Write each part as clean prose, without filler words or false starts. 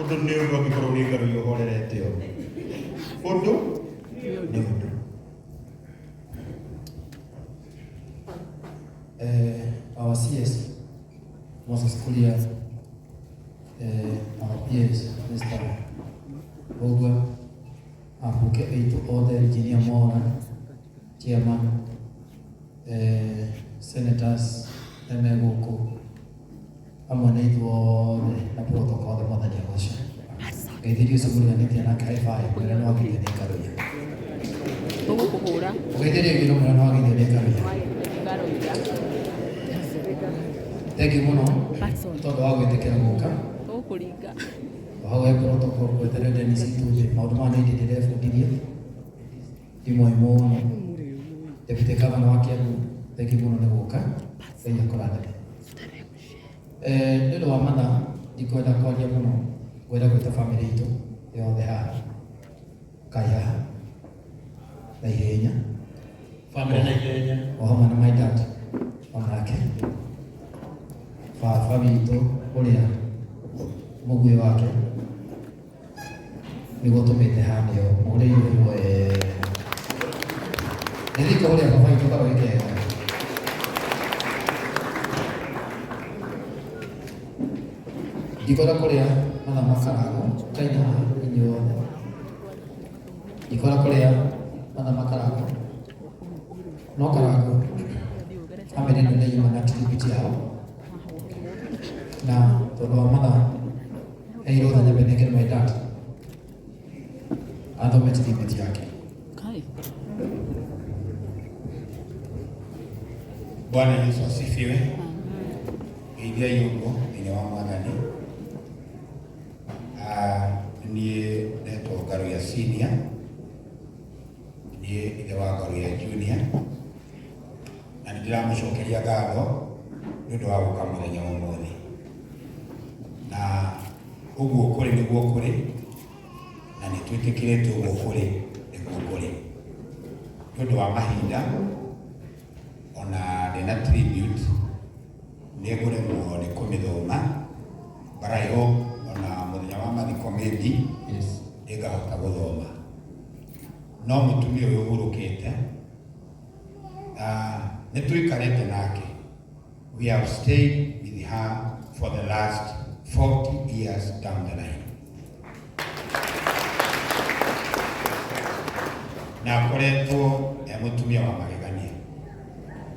Undu ni undu angikorwo ni ngaruiya uhorerete o. Undu ni undu. Our CS, Moses Kulia, our PS, Mr. Boga, Abuke Eitu Ode, Engineer Mora, Chairman, Senators, Emegoko, Amoneitu Ode, na protocol the Mother Yawasha. Kaitirio Saburia Nitia na Kaifai, Mwana Wagi de Karuya. Kaitirio Gino Mwana Wagi de Karuya. Thank you, Mono. Todo algo te queda boca. Todo curinga. Bajo el protocolo que te rende ni situ de maudumani de teléfono diria. Timo imo te fitekava na wake yangu. Thank you, Mono, de boca. Venga korada. Lelo amana diko da kwa ya Mono. Weda kwa family ito. Yo de ha. Kaya. Na yenya. Family na yenya. Oh, mana my dad. Onake. Family ito kuria mugwe wake nigo tumite hanio muri yue ndiko kuria baba ito karo ike ndiko kuria mana makarago kaina inyo ndiko kuria mana makarago no karago amene ndio yimana tribute yao na todo amada hilo za nyabendekero my dad ando metimiti yake Kai. Bwana Yesu asifiwe. Idia yungo ni wa mwanani. Ni neto ngaruiya senior. Ni ile wa ngaruiya junior. Na ndiramucokeria ngatho nundu wa guka muthenya umuthi. Na uguo kuri niguo kuri na ni twitikiritwo uguo kuri niguo kuri nundu wa mahinda ona ndina tribute ni nguremwo ni kumithoma but I hope ona muthenya wa mathiko maybe ngahota guthoma no mutumia uyu urukite ni twikarite nake. We have stayed with her for the last 40 years down the line. Na koleto mutumia wa magegania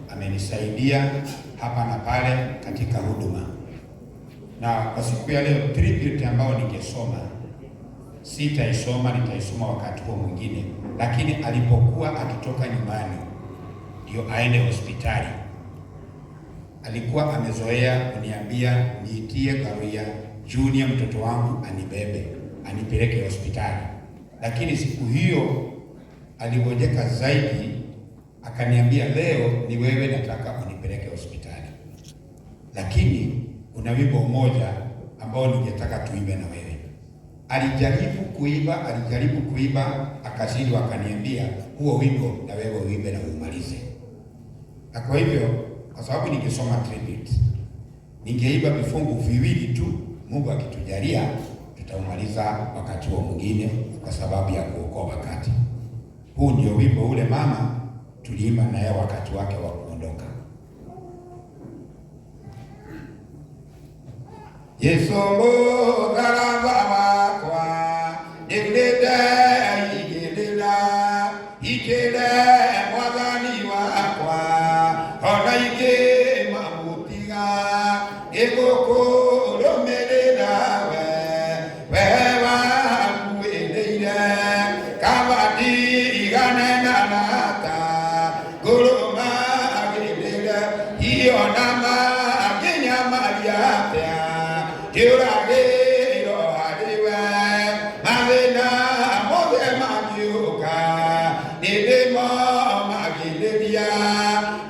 amenisaidia hapa na pale katika huduma, na kwa siku ya leo tribute ambayo ningesoma sitaisoma, nitaisoma wakati huo mwingine, lakini alipokuwa akitoka nyumbani ndio aende hospitali alikuwa amezoea kuniambia niitie Ngaruiya Junior mtoto wangu anibebe anipeleke hospitali, lakini siku hiyo aligojeka zaidi akaniambia leo ni wewe nataka unipeleke hospitali, lakini kuna wimbo mmoja ambao ningetaka tuimbe na wewe. Alijaribu kuiba akashindwa, akaniambia huo wimbo na wewe uimbe na umalize. Na kwa hivyo kwa sababu ningesoma tribute ningeiba vifungu viwili tu, Mungu akitujalia tutaumaliza wakati huo mwingine kwa sababu ya kuokoa wakati. Huu ndio wimbo ule mama tuliimba naye wakati wake wa kuondoka. Yesu mutharaba wakwa nĩndĩte igĩrĩra mwathani wakwa ona ingĩ mamũtiga ngĩgũkũrũmĩrĩra we wanguĩrĩire kaba ndiganena nata ngũrũmagĩrĩre iona manginyamaria atĩa kĩũragĩro harĩwe mathĩna mothe mangiũka nĩndĩmomagĩrĩria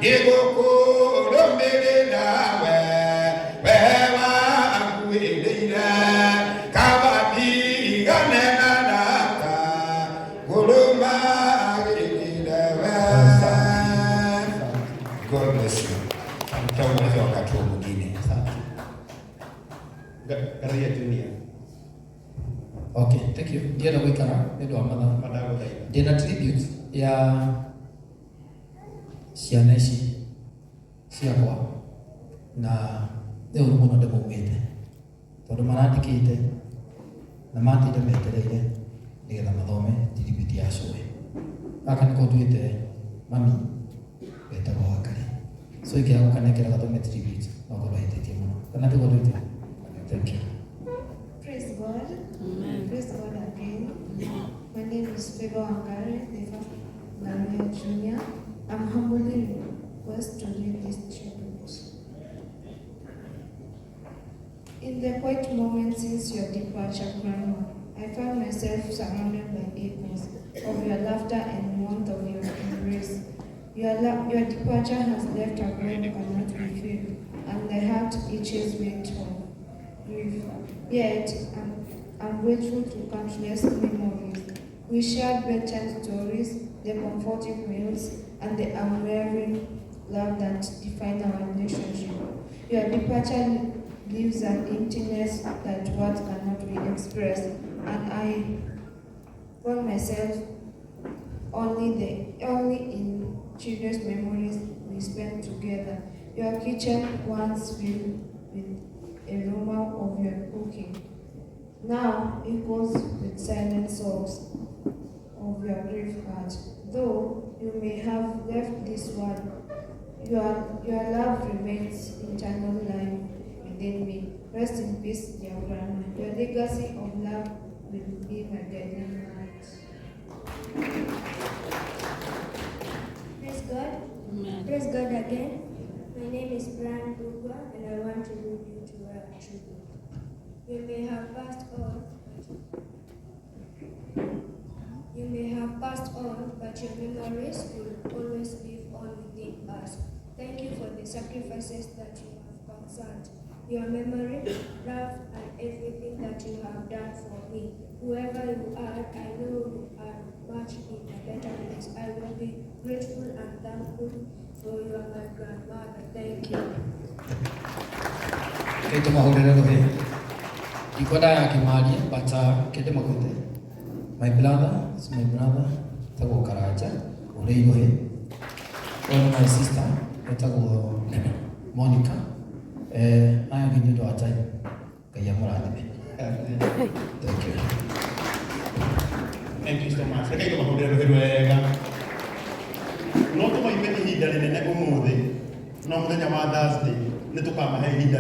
ngĩgũkũrũmĩrĩra we wanguĩrĩire kaba ndiganena nata ngũrũmagĩrĩre we. God bless you. Tutaumaliza wakati wa mwingine. Ngaruiya Junior. Okay, thank you. Ndienda gwikara nĩ wa mathaa. Ndĩna tribute ya ciana ici ciakwa na nĩ ũru mũno ndĩmaumĩte tondũ marandĩkĩte na matinde metereire nĩgetha mathome tribute ya cũĩ. Gaka nĩko nduĩte mami wetagwo Wakari, so ingĩaga gũkanengera gathome tribute no ngũbahĩtĩtie mũno. Kana tiguo nduĩte? Thank you. Praise God. Amen. Praise God again. My name is Wakari, the Junior. I'm humbly requested to read this tribute. In the quiet moments since your departure, Grandma, I found myself surrounded by echoes of your laughter and warmth of your embrace. Your departure has left a void cannot be filled, and the heart itches with grief. Yet, I'm grateful to countless memories. We shared bedtime stories, the comforting meals, and the unwavering love that define our relationship. Your departure leaves an emptiness that words cannot be expressed, and I found myself only in children's memories we spent together. Your kitchen once filled with aroma of your cooking. Now echoes with silent sobs of your grief heart. Though you may have left this world, your love remains eternal life within me. Rest in peace, dear Grandma. Your legacy of love will be my guiding light. Praise God. Amen. Praise God again. My name is Brian Bugwa, and I want to lead you to a tribute. You may have passed on, but your memories will always live on within us. Thank you for the sacrifices that you have concerned. Your memory, love, and everything that you have done for me. Whoever you are, I know you are much in a better place. I will be grateful and thankful for you are my grandmother. Thank you. Kete mahorera rohe. Ikoda ya kimali bata kete magote. My brother is my brother. Tago Karaja, Urei rohe. All my sister, tago Monica. Aya gini do atai. Kaya morani. Thank you. Thank you so much. Reke ko mahorera rohe wega. No to mai pete hida nene umuthi. No muthenya wa Thursday. Nĩ tũkamahe ihinda